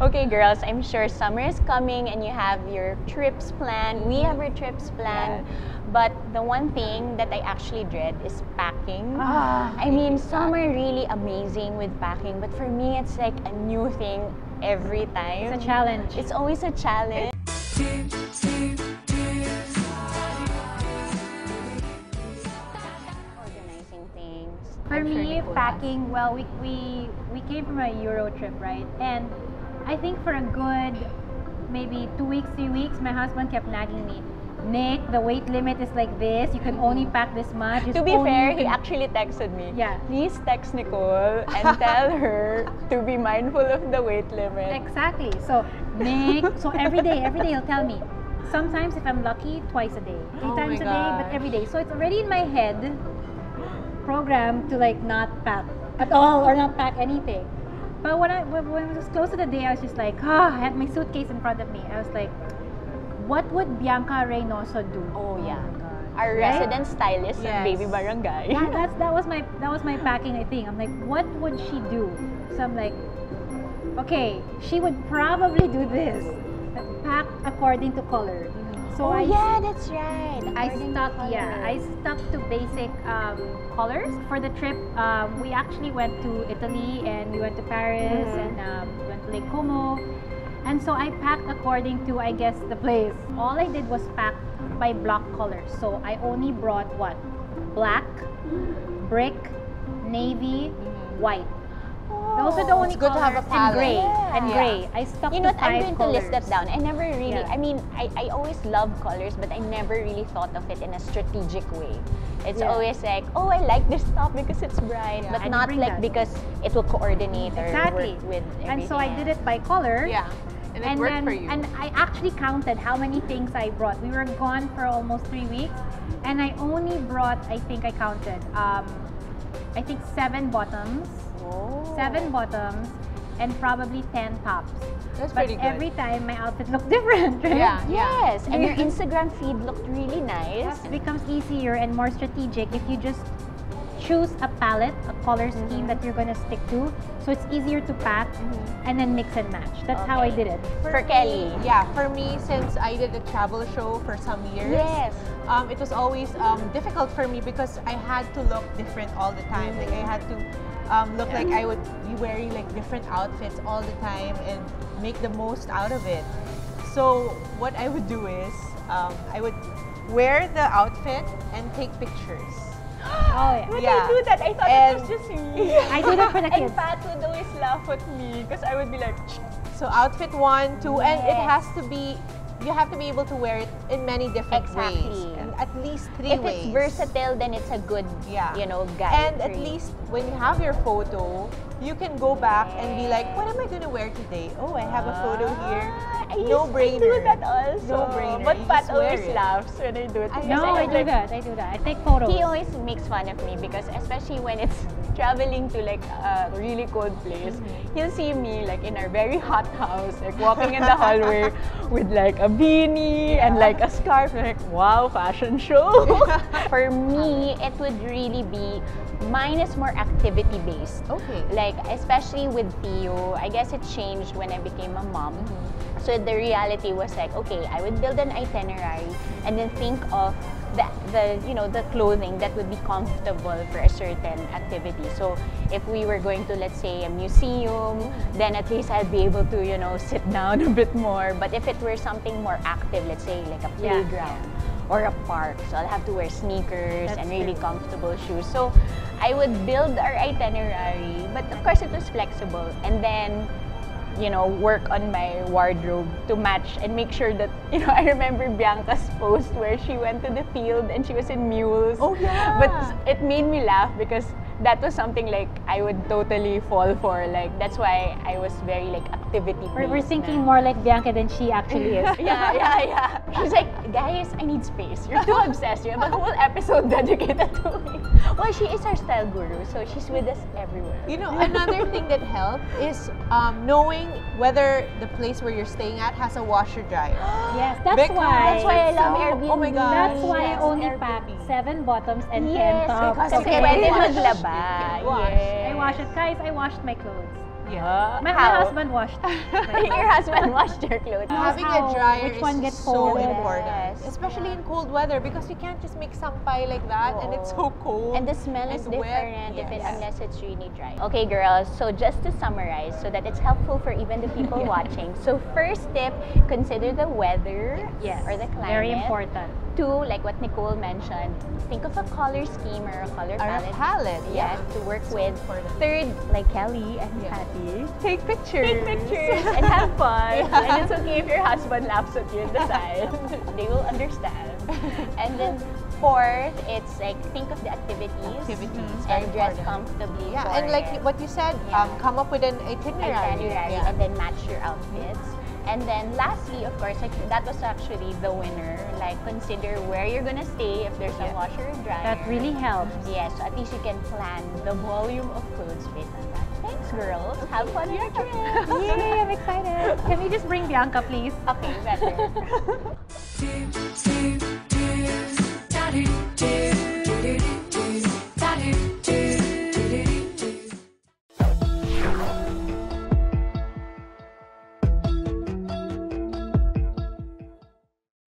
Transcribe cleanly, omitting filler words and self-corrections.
Okay, girls, I'm sure summer is coming and you have your trips planned. We have our trips planned. But the one thing that I actually dread is packing. I mean, some are really amazing with packing, but for me, it's like a new thing every time. It's a challenge. It's always a challenge. Organizing things. For me, packing, well, we came from a Euro trip, right? And I think for a good maybe 2 weeks, 3 weeks, my husband kept nagging me, Nick, the weight limit is like this. You can only pack this much. To be fair, he actually texted me. Yeah. Please text Nicole and tell her to be mindful of the weight limit. Exactly. So Nick, so every day he'll tell me. Sometimes if I'm lucky, twice a day, 3 times a day, but every day. So it's already in my head, programmed to like not pack at all or not pack anything. But when it was close to the day, I was just like, I had my suitcase in front of me. I was like, what would Bianca Reynoso do? Oh yeah, our resident stylist of Baby Barangay. Yeah, that was my packing. I think I'm like, what would she do? So I'm like, okay, she would probably do this, pack according to color. So that's right. I stuck to basic colors. For the trip, we actually went to Italy and we went to Paris and we went to Lake Como. And so I packed according to, I guess, the place. All I did was pack by block colors. So I only brought what? Black, brick, navy, white. Those are the only good to colors. have a palette. And gray. I stuck You to know what, 5 I'm going colors. to list that down. I never really, Yeah. I mean, I always love colors, but I never really thought of it in a strategic way. It's always like, oh, I like this top because it's bright, but I not bring like that. because it will coordinate or Exactly. work with everything. And so I did it by color. Yeah. And it worked for you. And I actually counted how many things I brought. We were gone for almost 3 weeks, and I only brought, I think I counted, I think 7 bottoms, 7 bottoms, and probably 10 tops. That's But pretty good. every time my outfit looked different, right? Yeah. Yes, and your Instagram feed looked really nice. It becomes easier and more strategic if you just choose a palette, a color scheme that you're gonna stick to, so it's easier to pack and then mix and match. That's how I did it. For Kelly. Yeah, for me, since I did a travel show for some years, Yes. it was always difficult for me because I had to look different all the time. Like I had to look like I would be wearing like different outfits all the time and make the most out of it. So what I would do is I would wear the outfit and take pictures. Oh yeah. When Yeah. I do that, I thought And- it was just me. I do that for the And kids. Pat would always laugh at me because I would be like, So outfit 1, 2, and it Yes. has to be, you have to be able to wear it in many different ways. Exactly. And at least 3 if ways. it's versatile, then it's a good, Yeah. guide. And for at you. least when you have your photo, you can go back and be like, what am I going to wear today? Oh, I have a photo here. I No-brainer. do that also. No-brainer. But You Pat just wear always it. laughs when I do it. because No, I I'm do like- that. I do that. I take photos. He always makes fun of me because especially when it's traveling to like a really cold place, he'll see me like in our very hot house, like walking in the hallway with like a beanie and like a scarf, like wow, fashion show. For me, it would really be, mine is more activity based. Okay. Like especially with Theo, I guess it changed when I became a mom. So the reality was like, okay, I would build an itinerary and then think of the clothing that would be comfortable for a certain activity. So if we were going to, let's say, a museum, then at least I'd be able to, sit down a bit more. But if it were something more active, let's say like a playground or a park, so I'll have to wear sneakers and really comfortable shoes. So I would build our itinerary, but of course it was flexible. And then work on my wardrobe to match and make sure that, I remember Bianca's post where she went to the field and she was in mules. Oh, yeah. But it made me laugh because that was something like I would totally fall for. Like, that's why I was very like activity based. We're thinking more like Bianca than she actually is. Yeah. She's like, guys, I need space. You're too obsessed. You have a whole episode dedicated to me. Well, she is our style guru, so she's with us everywhere. Another thing that helped is knowing whether the place where you're staying at has a washer dryer. Yes, that's Because- why. That's why I love So- Airbnb. oh my God. That's why I Yes, only Airbnb. pack 7 bottoms and 10 Yes, tops. because Okay. pwede Wash. maglaba. Wash. Yes. I washed it. Guys, I washed my clothes. Yeah. My How? husband washed. Your husband washed your clothes. Having how- a dryer which one is gets so folded. important, Yes. especially in cold weather, because you can't just make sampay like that, and it's so cold. And the smell is and wet. different if it, Yes. unless it's really dry. Okay, girls, so just to summarize so that it's helpful for even the people watching. So first tip, consider the weather Yes. or the climate. Very important. Two, like what Nicole mentioned, think of a color scheme or a color Or a palette. palette, Yes, yeah. to work So with. important. Third, like Kelly and Yeah. Patty, Take pictures. take pictures and have fun. Yeah. And it's okay if your husband laughs at you in the side. They will understand. And then fourth, it's like think of the activities. Activities, very And dress important. comfortably. Yeah, for and like it. what you said, Yeah. come up with an itinerary. Itinerary Yeah. and then match your outfits. And then lastly, of course, like that was actually the winner. Like consider where you're gonna stay if there's a Yeah. washer or dryer. That really helps. Yes, so at least you can plan the volume of clothes based on that. Thanks, girls. Have fun on your trip. Yay, I'm excited. Can we just bring Bianca, please? Okay, better.